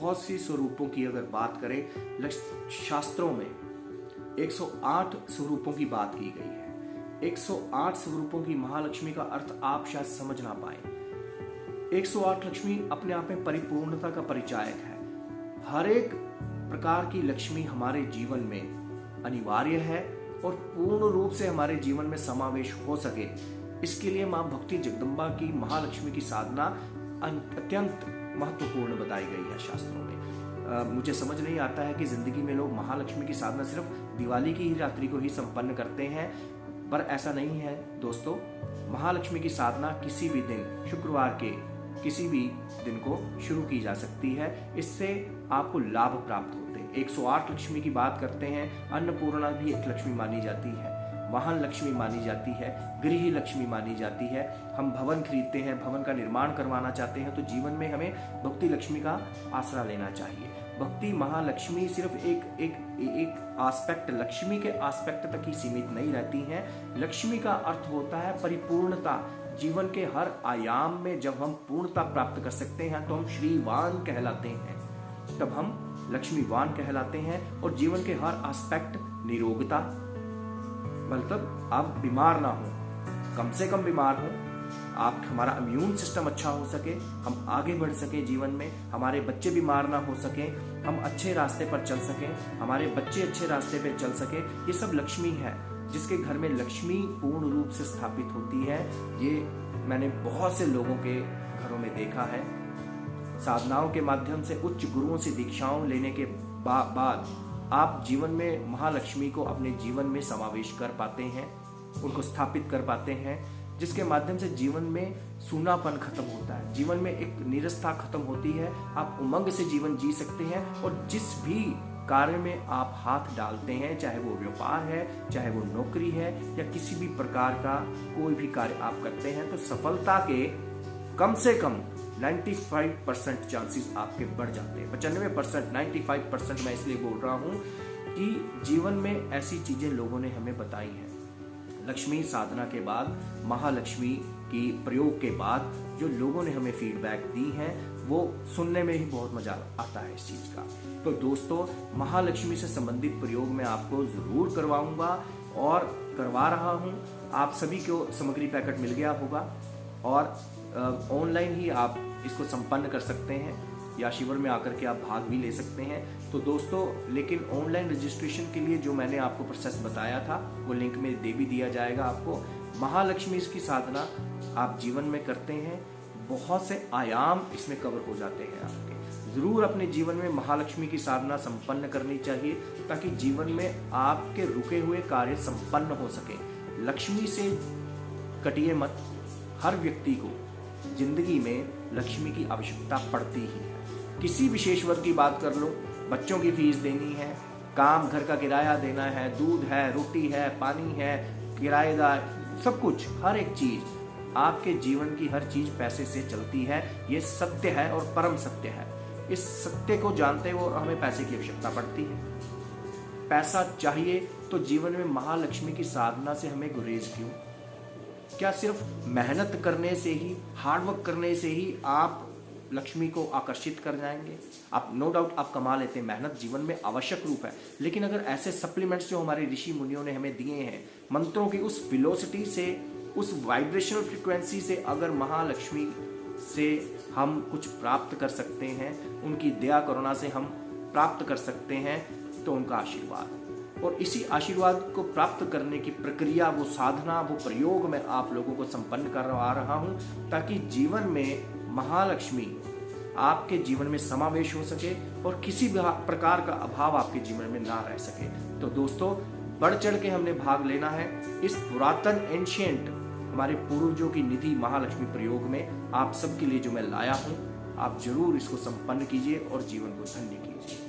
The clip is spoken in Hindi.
बहुत सी स्वरूपों की अगर बात करें, शास्त्रों में 108 स्वरूपों की बात की गई है। 108 स्वरूपों की महालक्ष्मी का अर्थ आप शायद समझ ना पाए। 108 लक्ष्मी अपने आप में परिपूर्णता का परिचायक है। हर एक प्रकार की लक्ष्मी हमारे जीवन में अनिवार्य है और पूर्ण रूप से हमारे जीवन में समावेश हो सके, इसके लिए मां भक्ति जगदम्बा की महालक्ष्मी की साधना अत्यंत महत्वपूर्ण बताई गई है शास्त्रों में। मुझे समझ नहीं आता है कि जिंदगी में लोग महालक्ष्मी की साधना सिर्फ दिवाली की ही रात्रि को ही संपन्न करते हैं, पर ऐसा नहीं है दोस्तों। महालक्ष्मी की साधना किसी भी दिन, शुक्रवार के किसी भी दिन को शुरू की जा सकती है। इससे आपको लाभ प्राप्त होते हैं। 108 लक्ष्मी की बात करते हैं। अन्नपूर्णा भी एक लक्ष्मी मानी जाती है, वाहन लक्ष्मी मानी जाती है, गृह लक्ष्मी मानी जाती है। हम भवन खरीदते हैं, भवन का निर्माण करवाना चाहते हैं, तो जीवन में हमें भक्ति लक्ष्मी का आसरा लेना चाहिए। भक्ति महालक्ष्मी सिर्फ एक आस्पेक्ट, लक्ष्मी के आस्पेक्ट तक ही सीमित नहीं रहती हैं। लक्ष्मी का अर्थ होता है परिपूर्णता। जीवन के हर आयाम में जब हम पूर्णता प्राप्त कर सकते हैं तो हम श्रीवान कहलाते हैं, तब हम लक्ष्मीवान कहलाते हैं। और जीवन के हर एस्पेक्ट, निरोगता, मतलब आप बीमार ना हो, कम से कम बीमार हो, आप हमारा इम्यून सिस्टम अच्छा हो सके, हम आगे बढ़ सके जीवन में, हमारे बच्चे बीमार ना हो सके, हम अच्छे रास्ते पर चल सके, हमारे बच्चे अच्छे रास्ते पर चल सके, ये सब लक्ष्मी है। जिसके घर में लक्ष्मी पूर्ण रूप से स्थापित होती है, ये मैंने बहुत से लोगों के घरों में देखा है। साधनाओं के माध्यम से, उच्च गुरुओं से दीक्षाओं लेने के बाद आप जीवन में महालक्ष्मी को अपने जीवन में समावेश कर पाते हैं, उनको स्थापित कर पाते हैं, जिसके माध्यम से जीवन में सूनापन खत्म होता है, जीवन में एक निरस्ता खत्म होती है। आप उमंग से जीवन जी सकते हैं और जिस भी कार्य में आप हाथ डालते हैं, चाहे वो व्यापार है, चाहे वो नौकरी है, या किसी भी प्रकार का कोई भी कार्य आप करते हैं, तो सफलता के कम से कम 95% चांसेस आपके बढ़ जाते हैं। 95%, 95% मैं इसलिए बोल रहा हूं कि जीवन में ऐसी चीजें लोगों ने हमें बताई हैं। लक्ष्मी साधना के बाद, महालक्ष्मी की प्रयोग के बाद जो लोगों ने हमें फीडबैक दी है, वो सुनने में ही बहुत मजा आता है इस चीज का। तो दोस्तों, महालक्ष्मी से संबंधित प्रयोग मैं आपको जरूर करवाऊंगा और करवा रहा हूं। आप सभी को सामग्री पैकेट मिल गया होगा और ऑनलाइन ही आप इसको संपन्न कर सकते हैं या शिविर में आकर के आप भाग भी ले सकते हैं। तो दोस्तों, लेकिन ऑनलाइन रजिस्ट्रेशन के लिए जो मैंने आपको प्रोसेस बताया था, वो लिंक में दे भी दिया जाएगा आपको। महालक्ष्मी की साधना आप जीवन में करते हैं, बहुत से आयाम इसमें कवर हो जाते हैं आपके। जरूर अपने जीवन में महालक्ष्मी की साधना संपन्न करनी चाहिए, ताकि जीवन में आपके रुके हुए कार्य संपन्न हो सके। लक्ष्मी से कटिए मत। हर व्यक्ति को जिंदगी में लक्ष्मी की आवश्यकता पड़ती ही है। किसी विशेष वर्ग की बात कर लो, बच्चों की फीस देनी है, काम, घर का किराया देना है, दूध है, रोटी है, पानी है, किराएदार, सब कुछ, हर एक चीज, आपके जीवन की हर चीज पैसे से चलती है। ये सत्य है और परम सत्य है। इस सत्य को जानते हुए हमें पैसे की आवश्यकता पड़ती है। पैसा चाहिए तो जीवन में महालक्ष्मी की साधना से हमें गुरेज क्यों? क्या सिर्फ मेहनत करने से ही, हार्डवर्क करने से ही आप लक्ष्मी को आकर्षित कर जाएंगे? आप नो डाउट आप कमा लेते हैं, मेहनत जीवन में आवश्यक रूप है, लेकिन अगर ऐसे सप्लीमेंट्स जो हमारे ऋषि मुनियों ने हमें दिए हैं, मंत्रों की उस वेलोसिटी से, उस वाइब्रेशनल फ्रीक्वेंसी से अगर महालक्ष्मी से हम कुछ प्राप्त कर सकते हैं, उनकी दया करुणा से हम प्राप्त कर सकते हैं, तो उनका आशीर्वाद, और इसी आशीर्वाद को प्राप्त करने की प्रक्रिया, वो साधना, वो प्रयोग मैं आप लोगों को संपन्न करवा रहा हूं, ताकि जीवन में महालक्ष्मी आपके जीवन में समावेश हो सके और किसी भी प्रकार का अभाव आपके जीवन में ना रह सके। तो दोस्तों, बढ़ चढ़ के हमने भाग लेना है इस पुरातन एंशिएंट हमारे पूर्वजों की निधि महालक्ष्मी प्रयोग में। आप सबके लिए जो मैं लाया हूं, आप जरूर इसको संपन्न कीजिए और जीवन को धन्य कीजिए।